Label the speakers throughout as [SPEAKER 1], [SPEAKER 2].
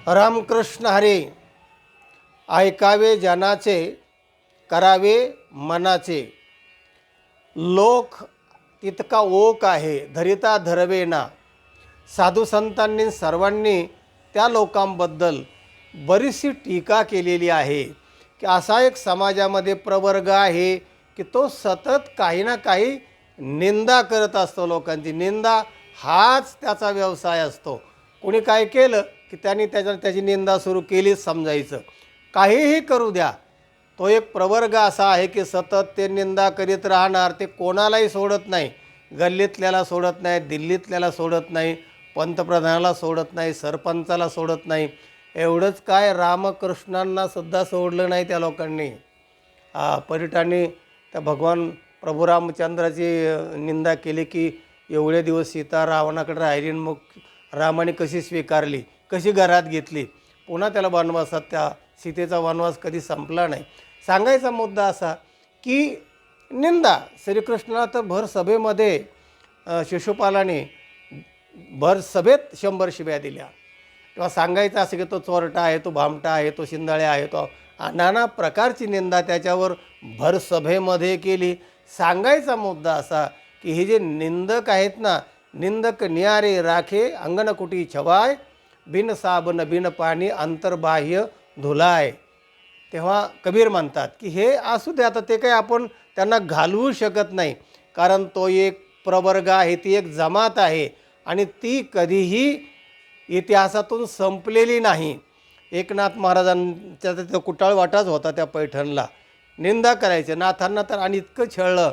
[SPEAKER 1] रामकृष्ण हरी. ऐकावे जनाचे, करावे मनाचे. लोक तितका ओक आहे, धरिता धरवे ना. साधू संतांनी सर्वांनी त्या लोकांबद्दल बरीचशी टीका केलेली आहे की असा एक समाजामध्ये प्रवर्ग आहे की तो सतत काही ना काही निंदा करत असतो. लोकांची निंदा हाच त्याचा व्यवसाय असतो. कोणी काय केलं की त्यांनी त्याची निंदा सुरू केलीच समजायचं. काहीही करू द्या, तो एक प्रवर्ग असा आहे की सतत ते निंदा करीत राहणार. ते कोणालाही सोडत नाही. गल्लीतल्याला सोडत नाही, दिल्लीतल्याला सोडत नाही, पंतप्रधानाला सोडत नाही, सरपंचाला सोडत नाही. एवढंच काय, रामकृष्णांना सुद्धा सोडलं नाही त्या लोकांनी. पर्यटकांनी त्या भगवान प्रभू रामचंद्राची निंदा केली की एवढे दिवस सीता रावणाकडे राहिली, मग रामाने कशी स्वीकारली, कशी घरात घेतली. पुन्हा त्याला वनवासात, त्या सीतेचा वनवास कधी संपला नाही. सांगायचा मुद्दा असा की निंदा श्रीकृष्णाला तर भर सभेमध्ये शिशुपालाने भर सभेत 100 शिव्या दिल्या. किंवा सांगायचं असं की तो चोरटा आहे, तो भामटा आहे, तो शिंदाळ्या आहे, तो नाना प्रकारची निंदा त्याच्यावर भर सभेमध्ये केली. सांगायचा मुद्दा असा की हे जे निंदक आहेत ना, निंदक नियारे राखे अंगणकुटी छवाय, बिन साबन बिन पाणी अंतर्बाह्य धुलाय. तेव्हा कबीर म्हणतात की हे असू दे, आता ते काही आपण त्यांना घालवू शकत नाही, कारण तो एक प्रवर्ग आहे, ती एक जमात आहे आणि ती कधीही इतिहासातून संपलेली नाही. एकनाथ महाराजांचा तो कुटाळ वाटाच होता त्या पैठणला. निंदा करायचे नाथांना तर, आणि इतकं छळलं.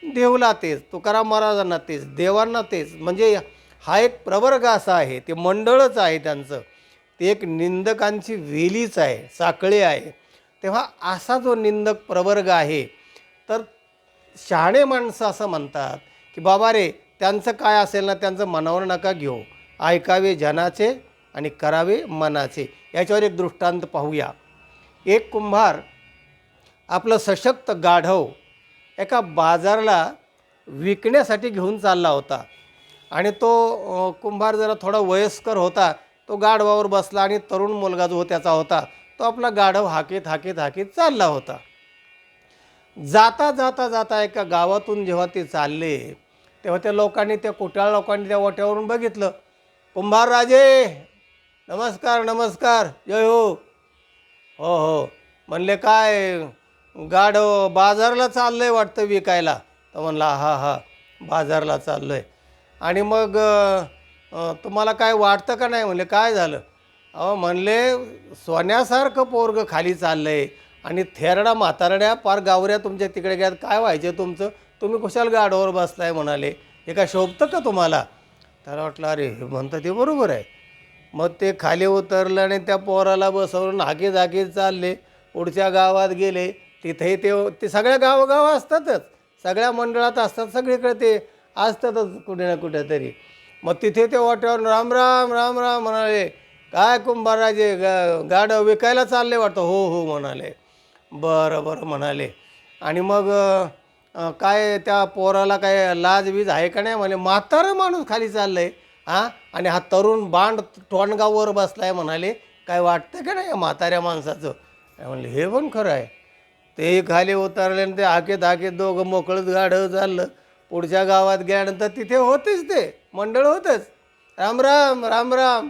[SPEAKER 1] देवला तेच, तुकाराम महाराजांना तेच, देवांना तेच. म्हणजे हा एक प्रवर्ग असा आहे, ते मंडळच आहे त्यांचं. ते एक निंदकांची वेलीच आहे, साखळी आहे. तेव्हा असा जो निंदक प्रवर्ग आहे, तर शहाणे माणसं असं म्हणतात की बाबा रे, त्यांचं काय असेल ना त्यांचं मनावर नका घेऊ. ऐकावे जनाचे आणि करावे मनाचे. याच्यावर एक दृष्टांत पाहूया. एक कुंभार आपलं सशक्त गाढव एका बाजारला विकण्यासाठी घेऊन चालला होता. आणि तो कुंभार जरा थोडा वयस्कर होता. तो गाढवावर बसला आणि तरुण मुलगा जो त्याचा होता तो आपला गाढव हाकीत हाकीत हाकीत चालला होता. जाता जाता जाता एका गावातून जेव्हा ते चालले, तेव्हा त्या लोकांनी, त्या कुटाळ लोकांनी त्या ओट्यावरून बघितलं. कुंभार राजे, नमस्कार नमस्कार, जय हो. हो हो म्हणले, काय गाढव बाजारला चाललं आहे वाटतं विकायला. तर म्हणला हा हा, बाजारला चाललो आहे. आणि मग तुम्हाला काय वाटतं का नाही. म्हणले काय झालं. अहो म्हणले, सोन्यासारखं पोरगं खाली चाललं आहे आणि थेरडा म्हातारड्या पार गावऱ्या तुमच्या तिकडे घ्यात, काय व्हायचे तुमचं, तुम्ही कुशाल गाढवावर बसलाय. म्हणाले हे काय शोभतं का तुम्हाला. त्याला वाटलं अरे हे म्हणतं ते बरोबर आहे. मग ते खाली उतरलं आणि त्या पोराला बसवून हाकीत हाकीत चालले. पुढच्या गावात गेले, तिथेही ते सगळ्या गावोगाव असतातच, सगळ्या मंडळात असतात, सगळीकडे ते असतातच कुठे ना कुठे तरी. मग तिथे ते वाट्यावर राम राम राम राम म्हणाले. काय कुंभाराजे, गाढव विकायला चालले वाटतं. हो हो म्हणाले. बरं बरं म्हणाले. आणि मग काय त्या पोराला काय लाज बीज आहे का नाही. म्हणे म्हातारं माणूस खाली चाललं आहे हां, आणि हा तरुण बांड टोणगाववर बसला आहे. म्हणाले काय वाटतं का नाही या म्हाताऱ्या माणसाचं. म्हणले हे पण खरं आहे. ते खाली उतरले आणि ते हाकेत हाकेत दोघं मोकळंच गाढव चाललं. पुढच्या गावात गेल्यानंतर तिथे होतेच, ते मंडळ होतंच. राम राम राम राम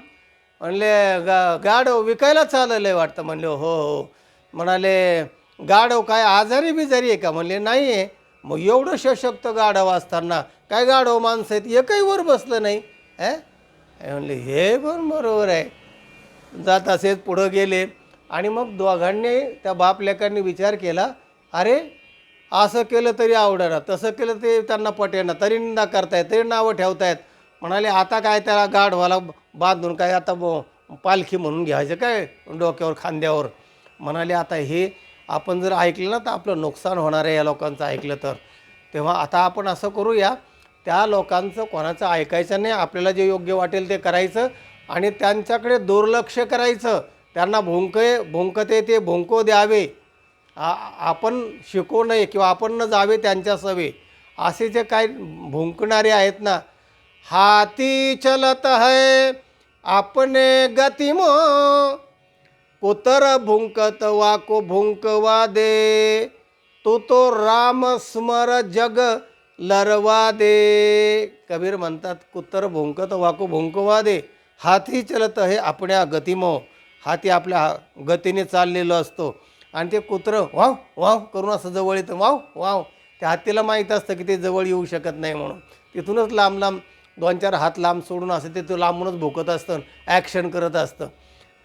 [SPEAKER 1] म्हणले. गाढव विकायला चाललं आहे वाटतं. म्हणले हो हो. म्हणाले गाढव काय आजारी बिजारी आहे का. म्हणले नाही आहे. मग एवढं सशक्त गाढव असताना काय गाढव माणसं आहेत एकही वर बसलं नाही. म्हणले हे पण बरोबर आहे. जात असेच पुढं गेले. आणि मग दोघांनी, त्या बाप लेकांनी विचार केला, अरे असं केलं तरी आवडेना, तसं केलं ते त्यांना पटेना, तरी निंदा करतायत, तरी नावं ठेवतायत. म्हणाले आता काय त्याला गाढवाला बांधून काय आता पालखी म्हणून घ्यायचं काय डोक्यावर खांद्यावर. म्हणाले आता हे आपण जर ऐकलं ना तर आपलं नुकसान होणार आहे या लोकांचं ऐकलं तर. तेव्हा आता आपण असं करूया, त्या लोकांचं कोणाचं ऐकायचं नाही, आपल्याला जे योग्य वाटेल ते करायचं आणि त्यांच्याकडे दुर्लक्ष करायचं. त्यांना भुंकते ते भुंको द्यावे, आपण शिकवू नये किंवा आपण न जावे त्यांच्या सवे. असे जे काही भुंकणारे आहेत ना, हाती चलत है आपणे गतिमो कुतर भुंकत वाको भुंकवा दे तो राम स्मर जग लरवा दे. कबीर म्हणतात कुतर भुंकत वाको भुंकवा दे. हाती चलत हे आपल्या गतिमो. हाती आपल्या गतीने चाललेलो असतो आणि ते कुत्रं वाव वाव करून असं जवळ येतं, वाव वाव. त्या हत्तीला माहीत असतं की ते जवळ येऊ शकत नाही म्हणून तिथूनच लांब लांब 2-4 हात लांब सोडून असं ते लांबूनच भुकत असतं, ॲक्शन करत असतं.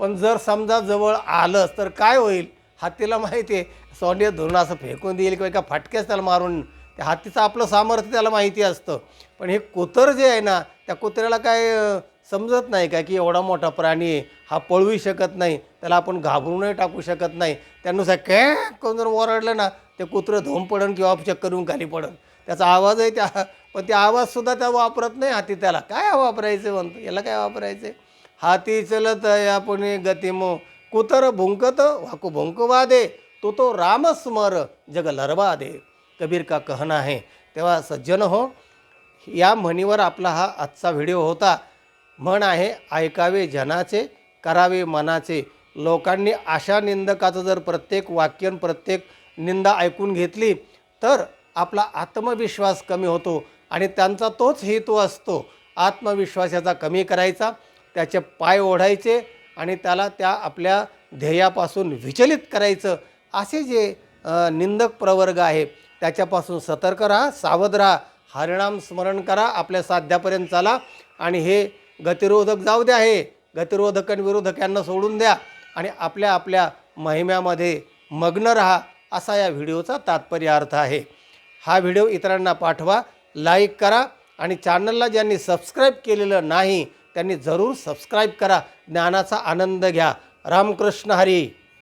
[SPEAKER 1] पण जर समजा जवळ आलंच तर काय होईल, हत्तीला माहिती आहे सोंडेत धरून असं फेकून देईल किंवा एका फटक्याच त्याला मारून. त्या हत्तीचं आपलं सामर्थ्य त्याला माहिती असतं. पण हे कुत्र जे आहे ना, त्या कुत्र्याला काय समजत नाही का की एवढा मोठा प्राणी आहे, हा पळवू शकत नाही, त्याला आपण घाबरूनही टाकू शकत नाही. त्यानुसार काय कोण जर ओरडलं ना, ते कुत्रं धोम पडन किंवा चक्कर येऊन खाली पडन. त्याचा आवाजही पण ते आवाजसुद्धा त्या वापरत नाही हाती. त्याला काय वापरायचं म्हणतो, याला काय वापरायचं. हाती चलत आपण गतिमो कुतर भुंकत वाको भुंकवा दे तो राम स्मर जग लरवा दे. कबीर का कहना आहे. तेव्हा सज्जन हो, या म्हणीवर आपला हा आजचा व्हिडिओ होता. म्हण आहे ऐकावे जनाचे करावे मनाचे. लोकांनी अशा निंदकाचं जर प्रत्येक वाक्य प्रत्येक निंदा ऐकून घेतली तर आपला आत्मविश्वास कमी होतो आणि त्यांचा तोच हेतू असतो, आत्मविश्वासाचा कमी करायचा, त्याचे पाय ओढायचे आणि त्याला त्या आपल्या ध्येयापासून विचलित करायचं. असे जे निंदक प्रवर्ग आहे त्याच्यापासून सतर्क राहा, सावध राहा, हरिनाम स्मरण करा, आपल्या साध्यापर्यंत चाला आणि हे गतिरोधक जाऊ द्या, हे गतिरोधक आणि विरोधक यांना सोडून द्या आणि आपल्या आपल्या महिम्यामध्ये मग्न राहा, असा या व्हिडिओचा तात्पर्य अर्थ आहे. हा व्हिडिओ इतरांना पाठवा, लाईक करा आणि चॅनलला ज्यांनी सबस्क्राईब केलेलं नाही त्यांनी जरूर सबस्क्राईब करा. ज्ञानाचा आनंद घ्या. रामकृष्ण हरी.